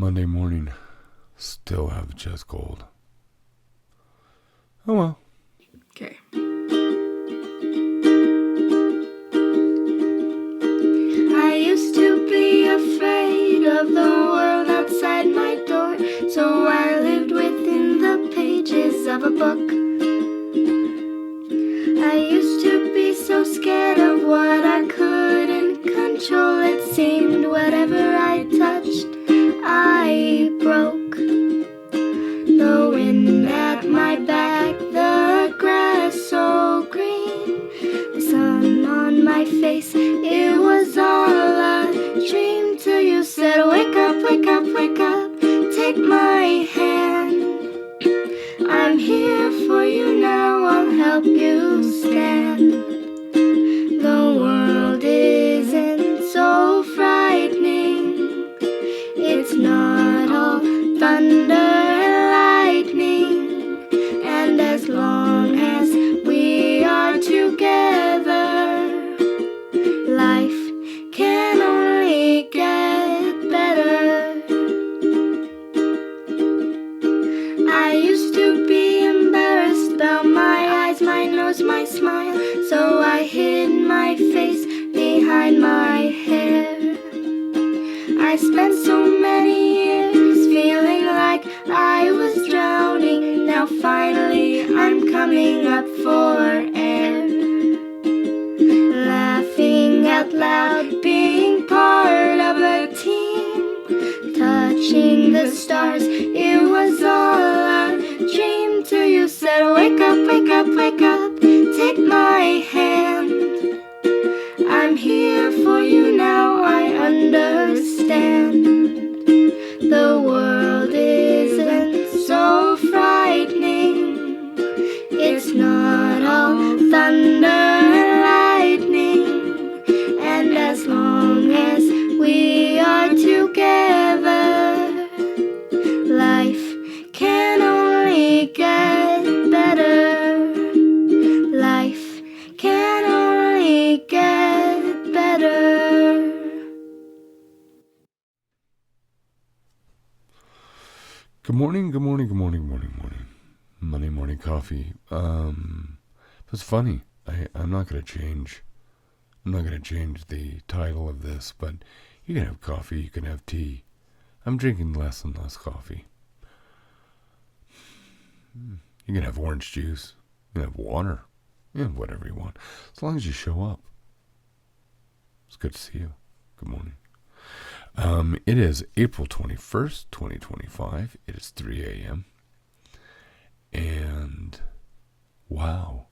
Monday morning, still have the chest cold. Oh well. Okay. I used to be afraid of the world outside my door, so I lived within the pages of a book. I used to be so scared of what I couldn't control. It seemed whatever I touched, I broke. The wind at my back, the grass so green, the sun on my face, it was all a dream. Till you said, wake up, wake up, wake up, take my hand. I'm here for you now, I'll help you stand. The world isn't so frightening, it's not all thunder and lightning. And as long as we are together, life can only get better. I used to be embarrassed about my eyes, my nose, my smile, so I hid my face behind my hair. I spent so many years feeling like I was drowning. Now finally I'm coming up for air. Laughing out loud, being part of a team, touching the stars, it was all a dream. Till you said, wake up, wake up, wake up, take my hand. I'm here for you now, I understand. The world isn't so frightening, it's not all thunder and lightning. And as long as we are together, life can only get better. Life can only get better. Good morning, good morning, good morning, good morning, morning. Monday morning coffee. It's funny. I'm not gonna change. I'm not gonna change the title of this, but you can have coffee, you can have tea. I'm drinking less and less coffee. You can have orange juice. You can have water. You can have whatever you want, as long as you show up. It's good to see you. Good morning. It is April 21st, 2025. It is 3 a.m. And wow,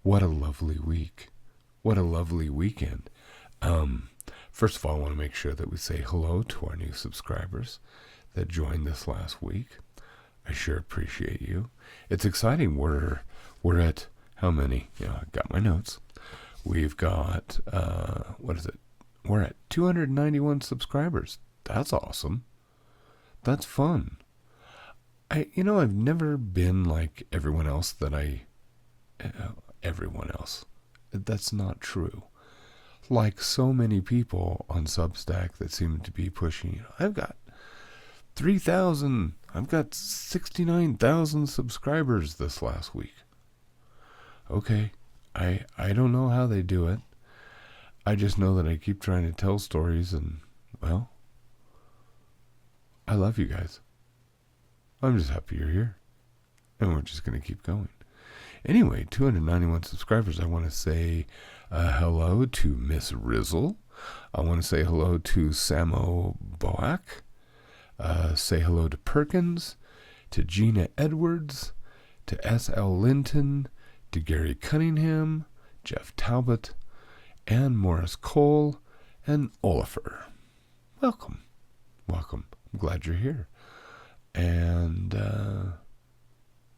what a lovely week. What a lovely weekend. First of all, I want to make sure that we say hello to our new subscribers that joined this last week. I sure appreciate you. It's exciting. We're at how many? Yeah, I got my notes. We've got, what is it? We're at 291 subscribers. That's awesome. That's fun. I've never been like everyone else everyone else. That's not true. Like so many people on Substack that seem to be pushing, I've got 3,000, I've got 69,000 subscribers this last week. Okay, I don't know how they do it. I just know that I keep trying to tell stories and, well, I love you guys. I'm just happy you're here. And we're just going to keep going. Anyway, 291 subscribers. I want to say hello to Miss Rizzle. I want to say hello to Samo Boak. Say hello to Perkins, to Gina Edwards, to S.L. Linton, to Gary Cunningham, Jeff Talbot, Ann Morris Cole, and Oliver. Welcome. Welcome. I'm glad you're here. And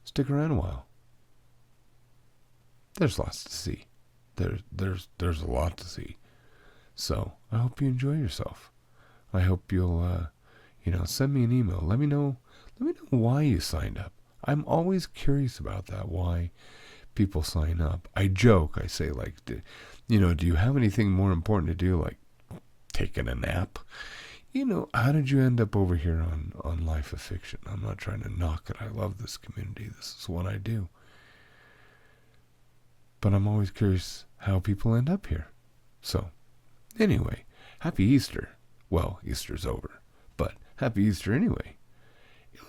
stick around a while. There's lots to see. There's a lot to see. So I hope you enjoy yourself. I hope you'll send me an email. Let me know why you signed up. I'm always curious about that, why people sign up. I joke, I say, like, do you have anything more important to do, like taking a nap? how did you end up over here on Life of Fiction? I'm not trying to knock it. I love this community. This is what I do. But I'm always curious how people end up here. So, anyway, happy Easter. Well, Easter's over, but happy Easter anyway.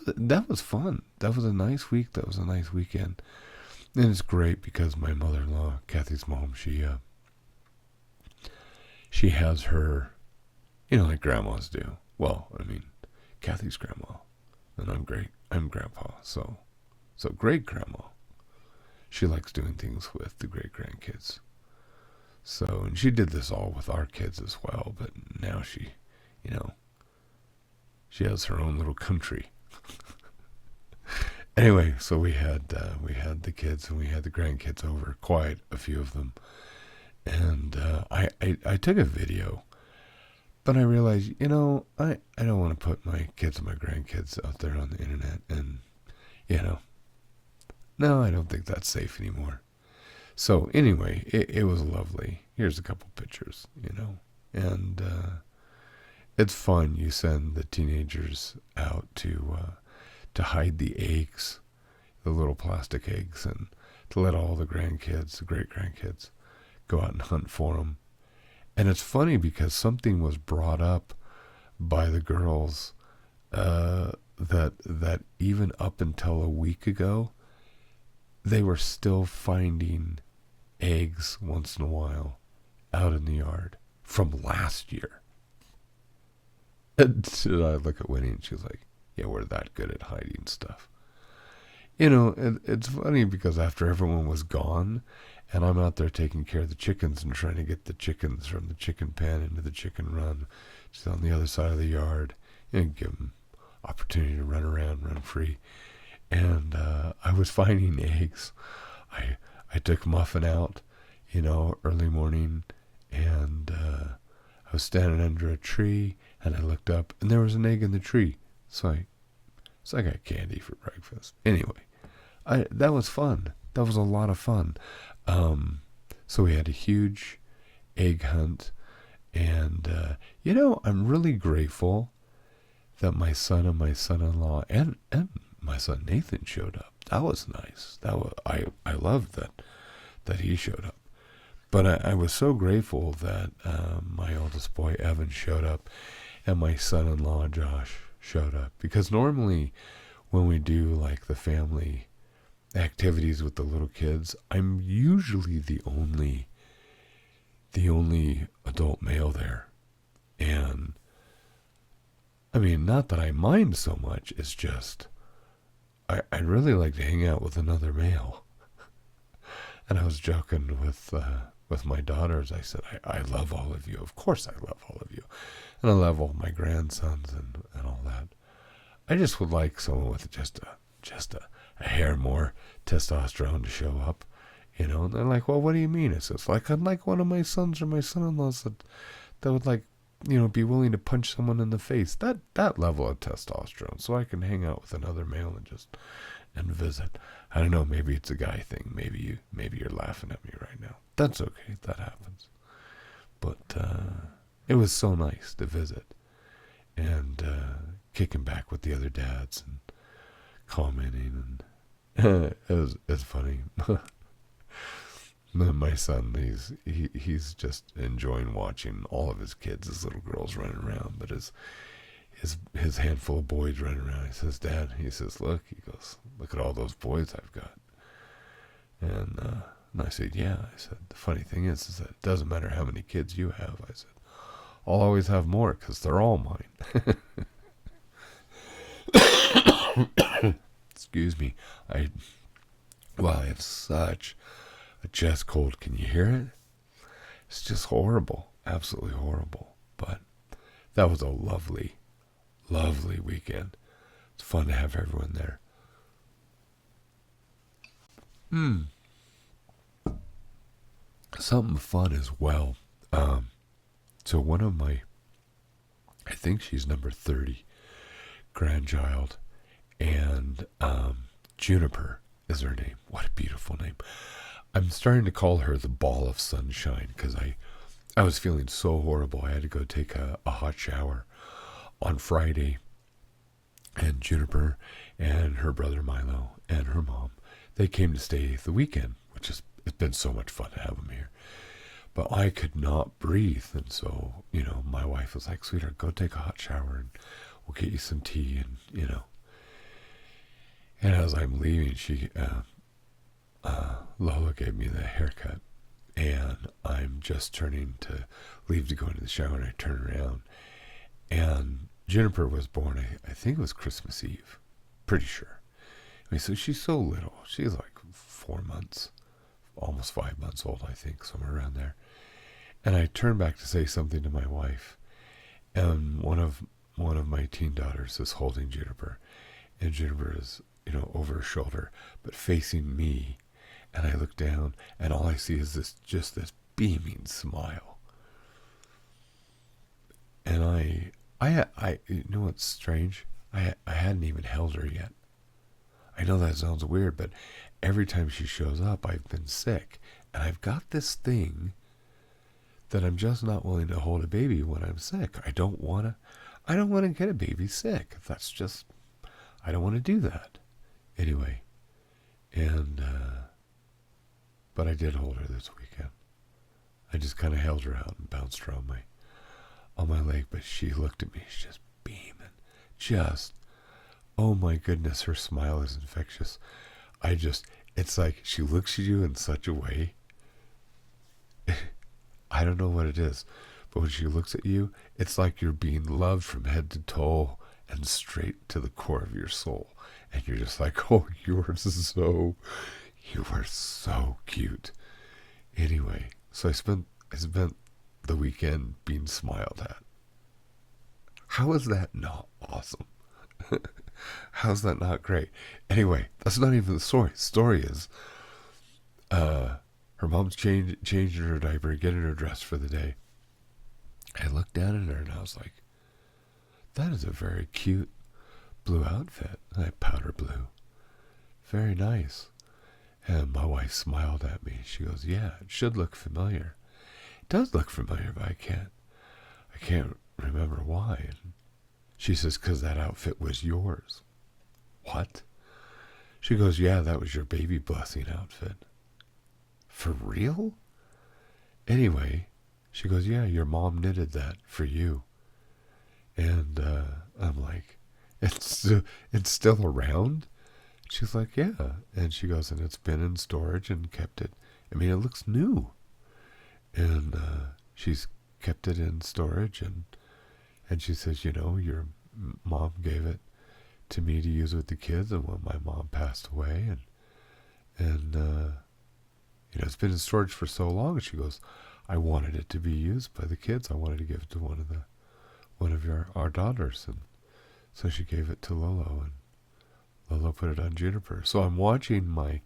That was fun. That was a nice week. That was a nice weekend. And it's great because my mother-in-law, Kathy's mom, she has her, like grandmas do. Well, I mean, Kathy's grandma, and I'm grandpa, so great grandma. She likes doing things with the great grandkids. So, and she did this all with our kids as well, but now she has her own little country. Anyway, so we had the kids and we had the grandkids over, quite a few of them, and I took a video, but I realized, I don't want to put my kids and my grandkids out there on the internet, and no, I don't think that's safe anymore. So anyway, it was lovely. Here's a couple pictures, and it's fun. You send the teenagers out to hide the eggs, the little plastic eggs, and to let all the grandkids, the great grandkids, go out and hunt for them. And it's funny because something was brought up by the girls that even up until a week ago, they were still finding eggs once in a while out in the yard from last year. And I look at Winnie and she's like, yeah, we're that good at hiding stuff. It's funny because after everyone was gone and I'm out there taking care of the chickens and trying to get the chickens from the chicken pen into the chicken run, just on the other side of the yard, and give them opportunity to run around, run free. And I was finding eggs. I took Muffin out, early morning, and I was standing under a tree, and I looked up, and there was an egg in the tree. So I got candy for breakfast. Anyway, that was fun. That was a lot of fun. So we had a huge egg hunt, and I'm really grateful that my son and my son-in-law and my son Nathan showed up. That was nice. I loved that he showed up. But I was so grateful that my oldest boy Evan showed up and my son-in-law Josh showed up. Because normally when we do like the family activities with the little kids, I'm usually the only adult male there. And I mean, not that I mind so much, it's just I'd really like to hang out with another male. And I was joking with my daughters. I said, I love all of you. Of course I love all of you. And I love all my grandsons and all that. I just would like someone with just a hair more testosterone to show up. And they're like, well, what do you mean? It's just like, I'd like one of my sons or my son-in-laws that would like, be willing to punch someone in the face. That level of testosterone, so I can hang out with another male and visit. I don't know. Maybe it's a guy thing. Maybe you're laughing at me right now. That's okay. That happens. But it was so nice to visit and kicking back with the other dads and commenting, and it's funny. My son, he's just enjoying watching all of his kids, his little girls running around, but his handful of boys running around. He says, Dad, he says, look at all those boys I've got. And I said, yeah. I said, the funny thing is that it doesn't matter how many kids you have. I said, I'll always have more because they're all mine. Excuse me. I have such a chest cold. Can you hear it? It's just horrible. Absolutely horrible. But that was a lovely, lovely weekend. It's fun to have everyone there. Something fun as well. So one of my, I think she's number 30, grandchild, and Juniper is her name. What a beautiful name. I'm starting to call her the ball of sunshine because I was feeling so horrible. I had to go take a hot shower on Friday, and Juniper and her brother Milo and her mom, they came to stay the weekend, which is, it's been so much fun to have them here. But I could not breathe, and so, my wife was like, sweetheart, go take a hot shower and we'll get you some tea, and. And as I'm leaving, Lola gave me the haircut, and I'm just turning to leave to go into the shower, and I turn around, and Juniper was born, I think it was Christmas Eve, pretty sure. I mean, so she's so little. She's like 4 months, almost 5 months old, I think, somewhere around there. And I turn back to say something to my wife, and one of my teen daughters is holding Juniper, and Juniper is, over her shoulder, but facing me. And I look down, and all I see is this beaming smile. And I you know what's strange? I hadn't even held her yet. I know that sounds weird, but every time she shows up, I've been sick. And I've got this thing that I'm just not willing to hold a baby when I'm sick. I don't want to get a baby sick. That's just, I don't want to do that. Anyway, but I did hold her this weekend. I just kind of held her out and bounced her on my leg, but she looked at me, she's just beaming. Oh my goodness, her smile is infectious. It's like she looks at you in such a way. I don't know what it is, but when she looks at you, it's like you're being loved from head to toe and straight to the core of your soul. And you're just like, oh, you are so cute. Anyway, so I spent the weekend being smiled at. How is that not awesome? How's that not great? Anyway, that's not even the story. The story is, her mom's changing her diaper, getting her dressed for the day. I looked down at her and I was like, that is a very cute blue outfit. Powder blue. Very nice. And my wife smiled at me. She goes, yeah, it should look familiar. It does look familiar, but I can't remember why. And she says, because that outfit was yours. What? She goes, yeah, that was your baby blessing outfit. For real? Anyway, she goes, yeah, your mom knitted that for you. And I'm like, it's still around? She's like, yeah. And she goes, and it's been in storage and kept it. I mean, it looks new. And she's kept it in storage. And she says, your mom gave it to me to use with the kids. And when my mom passed away, and it's been in storage for so long. And she goes, I wanted it to be used by the kids. I wanted to give it to one of our daughters. And so she gave it to Lolo, and Lolo put it on Juniper. So I'm watching my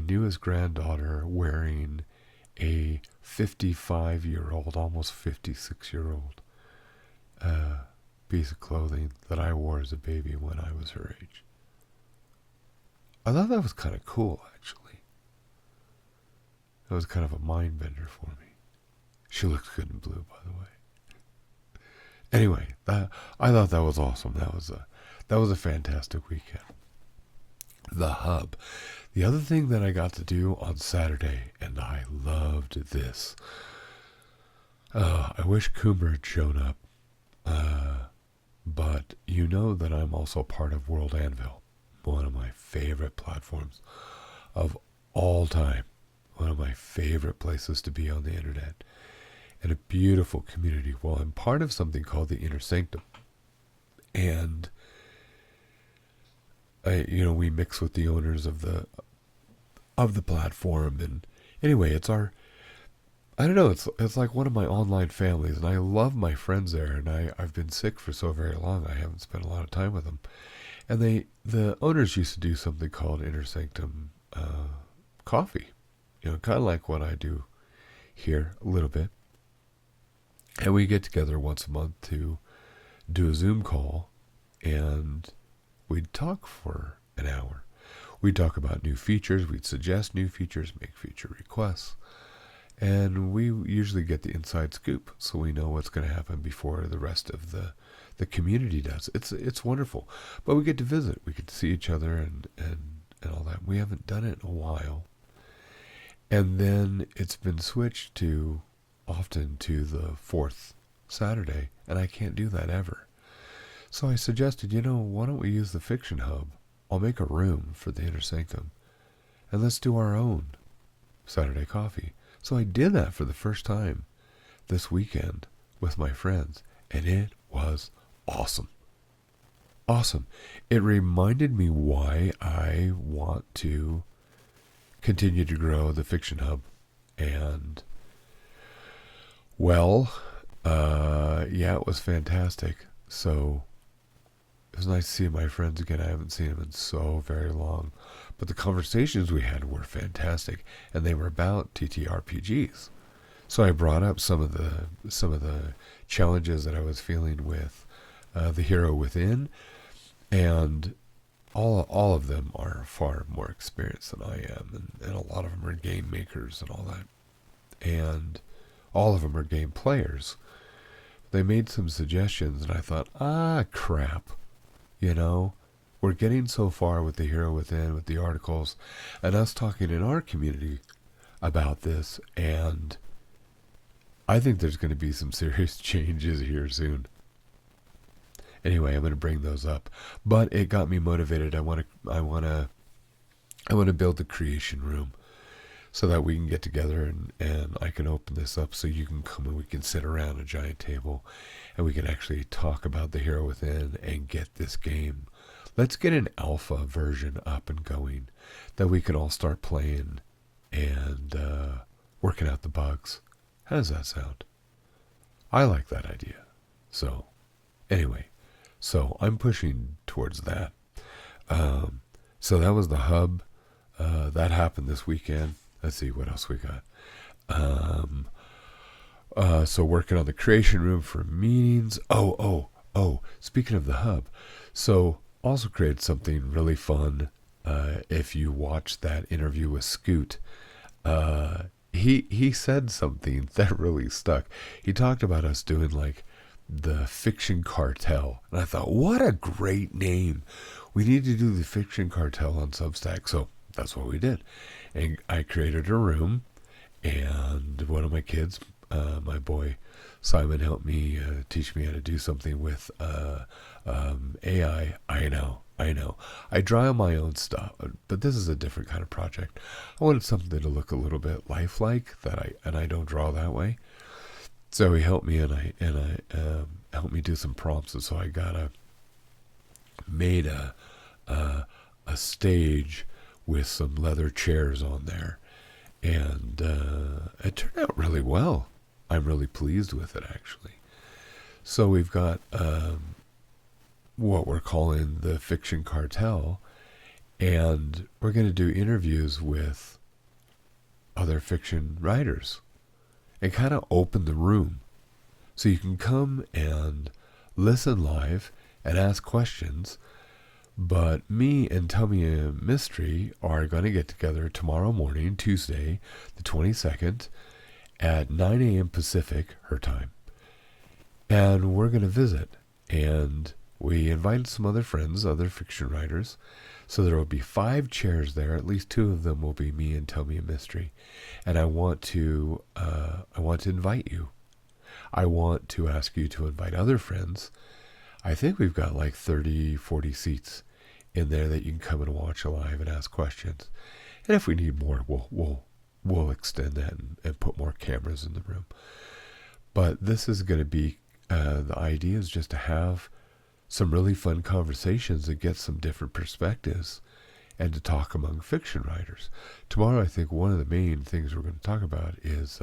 newest granddaughter wearing a 55-year-old, almost 56-year-old piece of clothing that I wore as a baby when I was her age. I thought that was kind of cool, actually. It was kind of a mind bender for me. She looks good in blue, by the way. Anyway, I thought that was awesome. That was a fantastic weekend. The hub. The other thing that I got to do on Saturday, and I loved this. I wish Coomer had shown up. But you know that I'm also part of World Anvil, one of my favorite platforms of all time. One of my favorite places to be on the internet. And a beautiful community. Well, I'm part of something called the Inner Sanctum. And we mix with the owners of the platform. And anyway, it's like one of my online families, and I love my friends there, and I've been sick for so very long, I haven't spent a lot of time with them. And the owners used to do something called Inner Sanctum coffee. Kind of like what I do here a little bit. And we get together once a month to do a Zoom call, and we'd talk for an hour. We'd talk about new features, we'd suggest new features, make feature requests. And we usually get the inside scoop, so we know what's going to happen before the rest of the community does. It's wonderful. But we get to visit. We get to see each other and all that. We haven't done it in a while. And then it's been switched to often to the fourth Saturday, and I can't do that ever. So I suggested, why don't we use the Fiction Hub? I'll make a room for the Inner Sanctum, and let's do our own Saturday coffee. So I did that for the first time this weekend with my friends, and it was awesome. Awesome. It reminded me why I want to continue to grow the Fiction Hub. And, well, yeah, it was fantastic. So it was nice to see my friends again. I haven't seen them in so very long. But the conversations we had were fantastic, and they were about TTRPGs. So I brought up some of the challenges that I was feeling with the Hero Within, and all of them are far more experienced than I am, and a lot of them are game makers and all that, and all of them are game players. They made some suggestions, and I thought, crap, we're getting so far with the Hero Within, with the articles, and us talking in our community about this, and I think there's going to be some serious changes here soon. Anyway, I'm going to bring those up, but it got me motivated. I want to build the creation room so that we can get together and I can open this up so you can come and we can sit around a giant table and we can actually talk about the Hero Within and get this game. Let's get an alpha version up and going that we can all start playing and working out the bugs. How does that sound? I like that idea. So, anyway, I'm pushing towards that. So that was the hub. That happened this weekend. Let's see what else we got. So working on the creation room for meetings. Oh, speaking of the hub. So also created something really fun. If you watch that interview with Scoot, he said something that really stuck. He talked about us doing like the Fiction Cartel, and I thought, what a great name. We need to do the Fiction Cartel on Substack. So that's what we did, and I created a room, and one of my kids, my boy Simon, helped me teach me how to do something with AI. I know I draw on my own stuff, but this is a different kind of project. I wanted something to look a little bit lifelike, and I don't draw that way. So he helped me, and I helped me do some prompts, and so I made a stage with some leather chairs on there, and it turned out really well. I'm really pleased with it, actually. So we've got what we're calling the Fiction Cartel, and we're going to do interviews with other fiction writers and kind of open the room so you can come and listen live and ask questions. But me and Tell Me a Mystery are going to get together tomorrow morning, Tuesday, the 22nd, at 9 a.m. Pacific, her time. And we're going to visit. And we invited some other friends, other fiction writers. So there will be 5 chairs there. At least 2 of them will be me and Tell Me a Mystery. And I want to invite you. I want to ask you to invite other friends. I think we've got like 30, 40 seats in there that you can come and watch live and ask questions. And if we need more, we'll extend that and put more cameras in the room. But this is going to be, the idea is just to have some really fun conversations and get some different perspectives and to talk among fiction writers. Tomorrow, I think one of the main things we're going to talk about is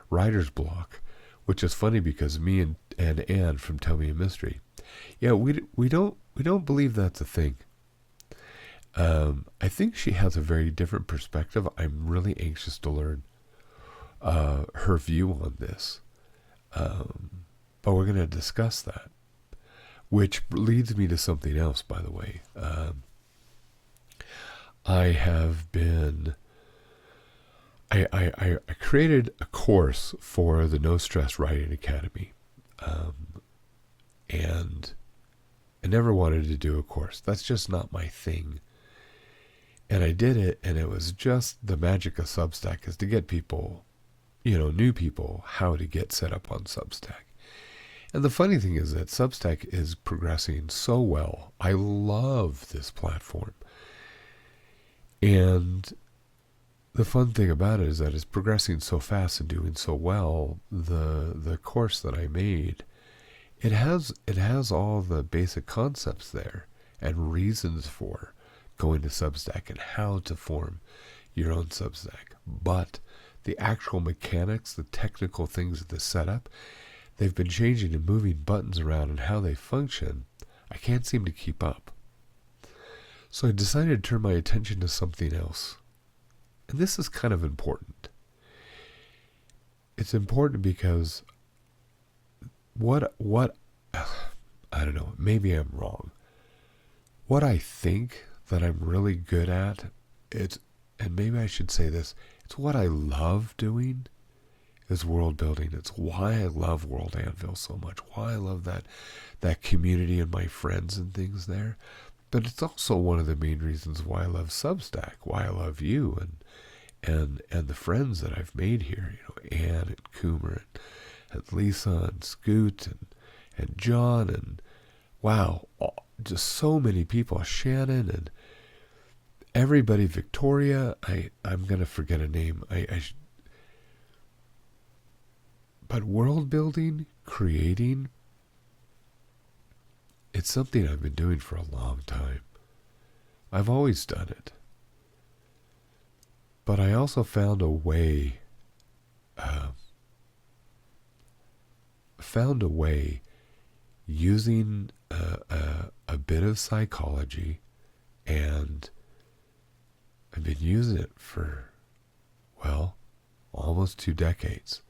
writer's block, which is funny because me and Anne from Tell Me a Mystery, yeah, we don't believe that's a thing. I think she has a very different perspective. I'm really anxious to learn her view on this. But we're going to discuss that, which leads me to something else, by the way. I have been I created a course for the No Stress Writing Academy. And I never wanted to do a course. That's just not my thing. And I did it, and it was just the magic of Substack is to get people, new people, how to get set up on Substack. And the funny thing is that Substack is progressing so well. I love this platform. And the fun thing about it is that it's progressing so fast and doing so well. The course that I made, it has all the basic concepts there and reasons for going to Substack and how to form your own Substack. But the actual mechanics, the technical things of the setup, they've been changing and moving buttons around and how they function. I can't seem to keep up. So I decided to turn my attention to something else. And this is kind of important. It's important because what I don't know, maybe I'm wrong. What I think that I'm really good at, and maybe I should say this, it's what I love doing, is world building. It's why I love World Anvil so much, why I love that community and my friends and things there. But it's also one of the main reasons why I love Substack, why I love you and the friends that I've made here, Ann and Coomer and Lisa and Scoot and John and wow, just so many people, Shannon and everybody, Victoria. I'm going to forget a name. But world building, creating, it's something I've been doing for a long time. I've always done it. But I also found a way using a bit of psychology, and I've been using it for, almost 2 decades.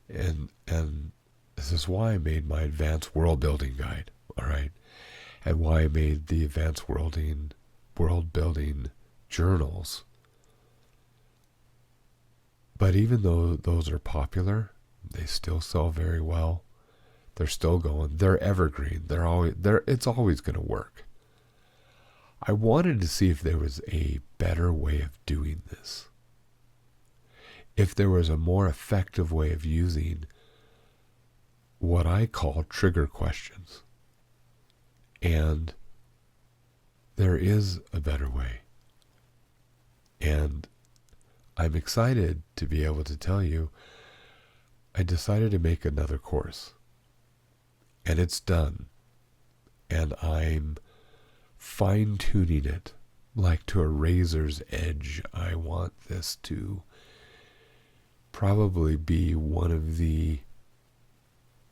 And this is why I made my advanced world building guide, all right? And why I made the advanced world building journals. But even though those are popular, they still sell very well. They're still going. They're evergreen. It's always going to work. I wanted to see if there was a better way of doing this. If there was a more effective way of using what I call trigger questions. And there is a better way. And I'm excited to be able to tell you, I decided to make another course. And it's done. And I'm fine-tuning it like to a razor's edge. I want this to probably be one of the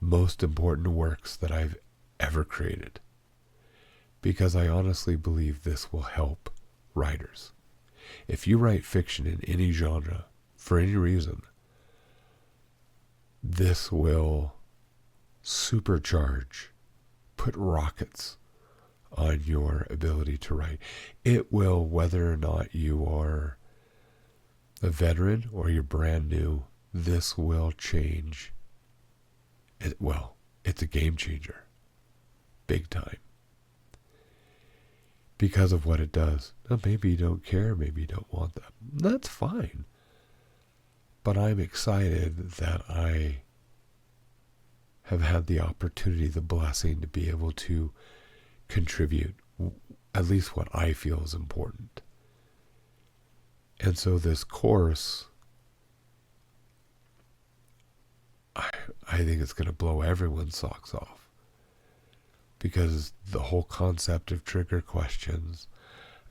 most important works that I've ever created. Because I honestly believe this will help writers. If you write fiction in any genre, for any reason, this will supercharge, put rockets on your ability to write. It will, whether or not you are a veteran or you're brand new, this will change. It's a game changer. Big time. Because of what it does. Now, maybe you don't care, maybe you don't want that. That's fine. But I'm excited that I have had the opportunity, the blessing to be able to contribute at least what I feel is important. And so this course, I think it's going to blow everyone's socks off. Because the whole concept of trigger questions,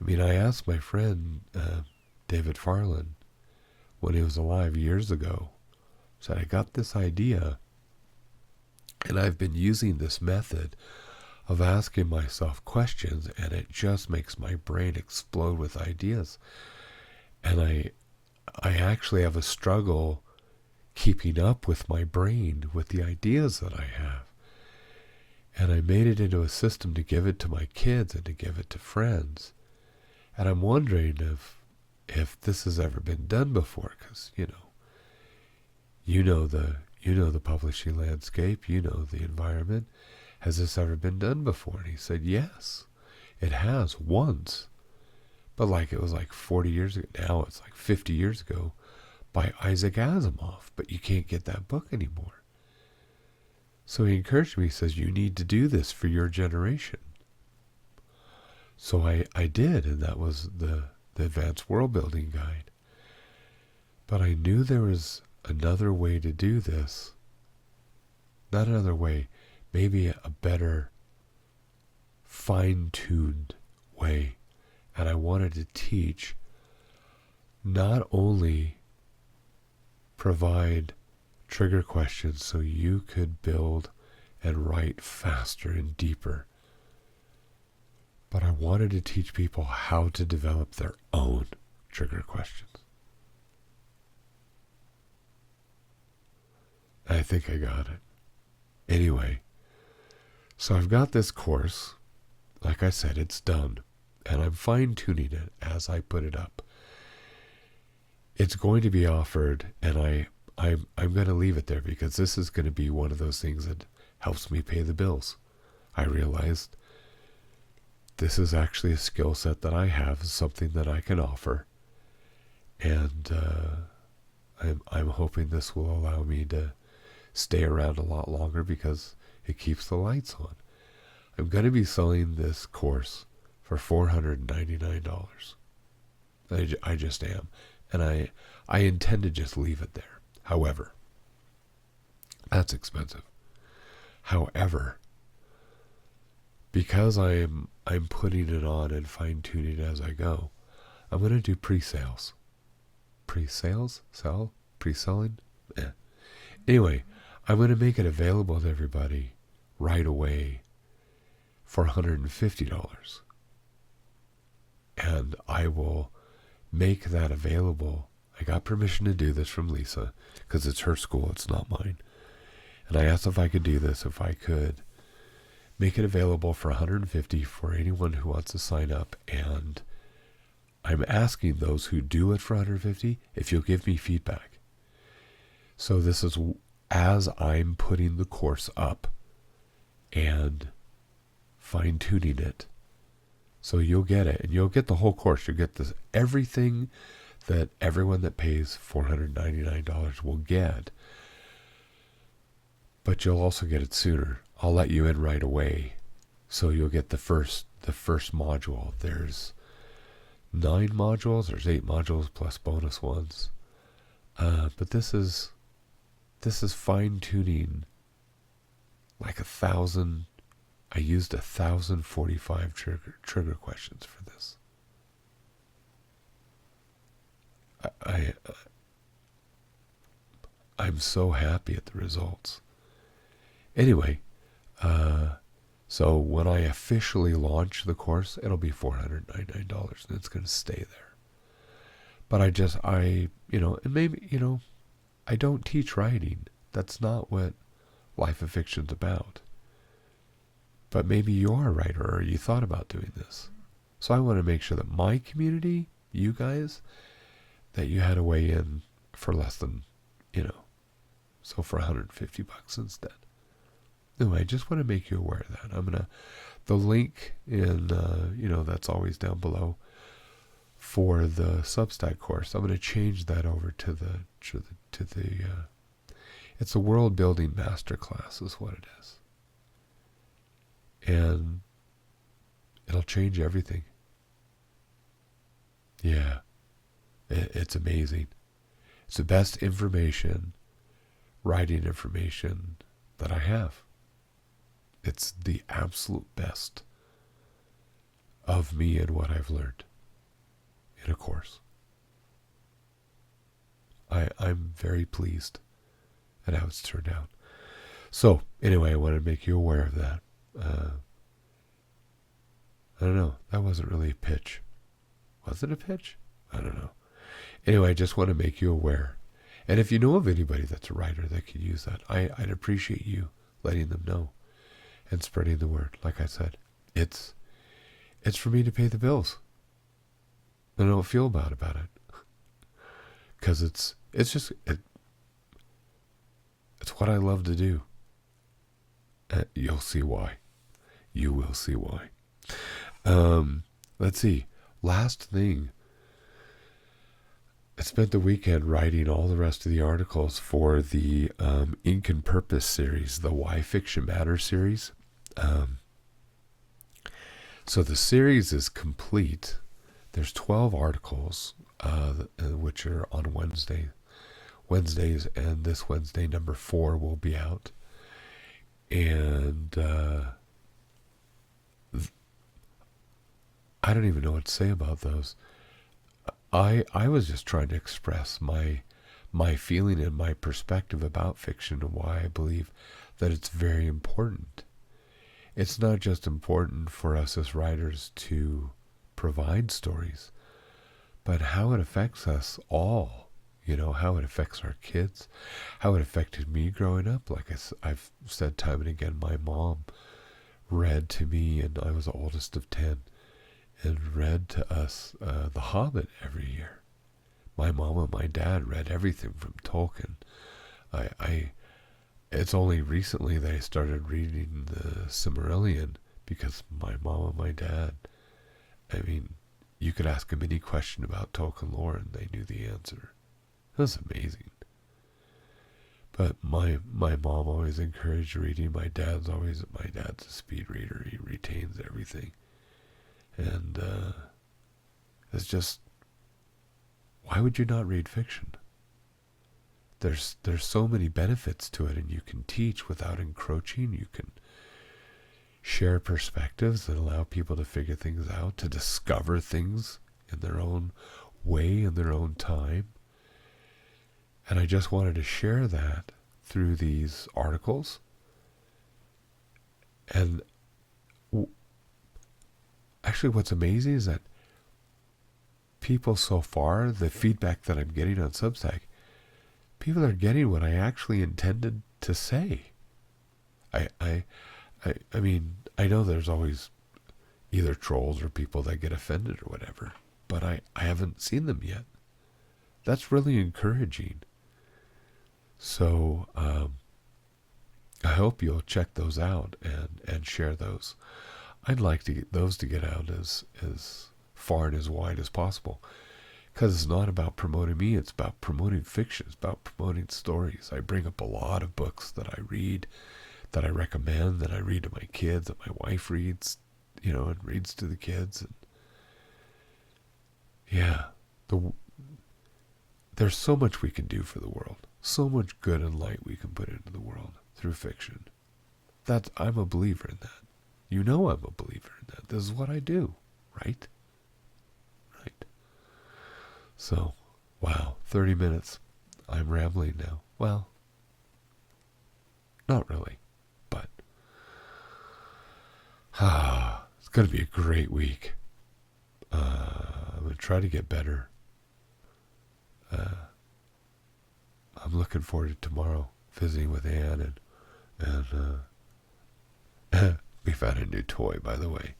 I asked my friend David Farland when he was alive years ago, said, I got this idea, and I've been using this method of asking myself questions, and it just makes my brain explode with ideas. And I actually have a struggle keeping up with my brain, with the ideas that I have. And I made it into a system to give it to my kids and to give it to friends. And I'm wondering if this has ever been done before, because you know the publishing landscape, you know the environment. Has this ever been done before? And he said, yes, it has once. But it was 40 years ago. Now it's 50 years ago by Isaac Asimov. But you can't get that book anymore. So he encouraged me. He says, you need to do this for your generation. So I did, and that was the Advanced World Building Guide. But I knew there was another way to do this. Not another way, maybe a better fine-tuned way. And I wanted to teach, not only provide trigger questions so you could build and write faster and deeper, but I wanted to teach people how to develop their own trigger questions. I think I got it. Anyway, so I've got this course. Like I said, it's done. And I'm fine-tuning it as I put it up. It's going to be offered, and I'm going to leave it there because this is going to be one of those things that helps me pay the bills. I realized this is actually a skill set that I have, something that I can offer. And I'm hoping this will allow me to stay around a lot longer because it keeps the lights on. I'm going to be selling this course for $499. I just am. And I intend to just leave it there. However, that's expensive. However, because I'm putting it on and fine-tuning it as I go, I'm going to do pre-sales. Pre-sales? Sell? Pre-selling? Anyway, I'm going to make it available to everybody right away for $150. And I will make that available. I got permission to do this from Lisa because it's her school, it's not mine. And I asked if I could do this, if I could make it available for $150 for anyone who wants to sign up. And I'm asking those who do it for $150 if you'll give me feedback. So this is as I'm putting the course up and fine-tuning it. So you'll get it, and you'll get the whole course. You'll get this, everything that everyone that pays $499 will get. But you'll also get it sooner. I'll let you in right away. So you'll get the first module. There's 9 modules. There's 8 modules plus bonus ones. But this is fine-tuning like 1,000. I used 1,045 trigger questions for this. I'm so happy at the results. Anyway, so when I officially launch the course, it'll be $499, and it's going to stay there. But and maybe, I don't teach writing. That's not what Life of Fiction's about. But maybe you're a writer or you thought about doing this. So I want to make sure that my community, you guys, that you had a way in for less than, so for $150 instead. Anyway, I just want to make you aware of that. The link in, that's always down below for the Substack course. I'm going to change that over to the it's a world building masterclass is what it is. And it'll change everything. Yeah. It's amazing. It's the best information, writing information that I have. It's the absolute best of me and what I've learned in a course. I'm very pleased at how it's turned out. So, anyway, I wanted to make you aware of that. I don't know. That wasn't really a pitch. Was it a pitch? I don't know. Anyway, I just want to make you aware. And if you know of anybody that's a writer that could use that, I'd appreciate you letting them know and spreading the word. Like I said, it's for me to pay the bills. I don't feel bad about it. because it's just it's what I love to do. You'll see why. You will see why. Let's see. Last thing. I spent the weekend writing all the rest of the articles for the Ink and Purpose series, the Why Fiction Matters series. So the series is complete. There's 12 articles, which are on Wednesdays, and this Wednesday, number 4, will be out. And I don't even know what to say about those. I was just trying to express my feeling and my perspective about fiction and why I believe that it's very important. It's not just important for us as writers to provide stories, but how it affects us all. You know, how it affects our kids, how it affected me growing up. Like I've said time and again, my mom read to me, and I was the oldest of 10, and read to us The Hobbit every year. My mom and my dad read everything from Tolkien. It's only recently that I started reading the Silmarillion because my mom and my dad, I mean, you could ask them any question about Tolkien lore and they knew the answer. It was amazing. But my mom always encouraged reading. My dad's a speed reader. He retains everything. And it's just, why would you not read fiction? There's so many benefits to it, and you can teach without encroaching. You can share perspectives that allow people to figure things out, to discover things in their own way, in their own time. And I just wanted to share that through these articles. And actually what's amazing is that people so far, the feedback that I'm getting on Substack, people are getting what I actually intended to say. I mean, I know there's always either trolls or people that get offended or whatever, but I haven't seen them yet. That's really encouraging. So I hope you'll check those out and share those. I'd like to get those to get out as far and as wide as possible. Because it's not about promoting me, it's about promoting fiction, it's about promoting stories. I bring up a lot of books that I read, that I recommend, that I read to my kids, that my wife reads, and reads to the kids. And yeah, there's so much we can do for the world. So much good and light we can put into the world through fiction. I'm a believer in that. You know I'm a believer in that. This is what I do, right? Right. So, wow, 30 minutes. I'm rambling now. Well, not really, but it's going to be a great week. I'm going to try to get better. I'm looking forward to tomorrow visiting with Anne, and we found a new toy, by the way.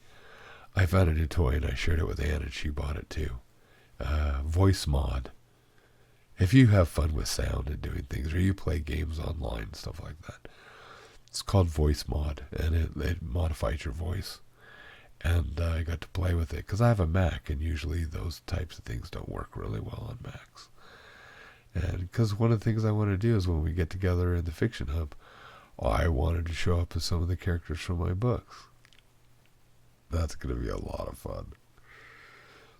I found a new toy and I shared it with Anne and she bought it too. Voice mod. If you have fun with sound and doing things, or you play games online, stuff like that, it's called Voice Mod, and it modifies your voice. And I got to play with it because I have a Mac, and usually those types of things don't work really well on Macs. And because one of the things I want to do is when we get together in the Fiction Hub, I wanted to show up as some of the characters from my books. That's going to be a lot of fun.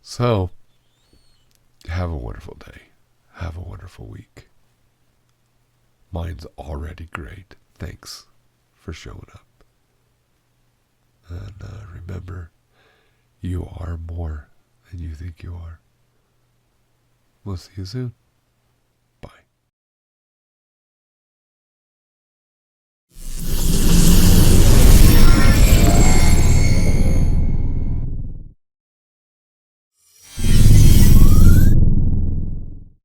So, have a wonderful day. Have a wonderful week. Mine's already great. Thanks for showing up. And remember, you are more than you think you are. We'll see you soon.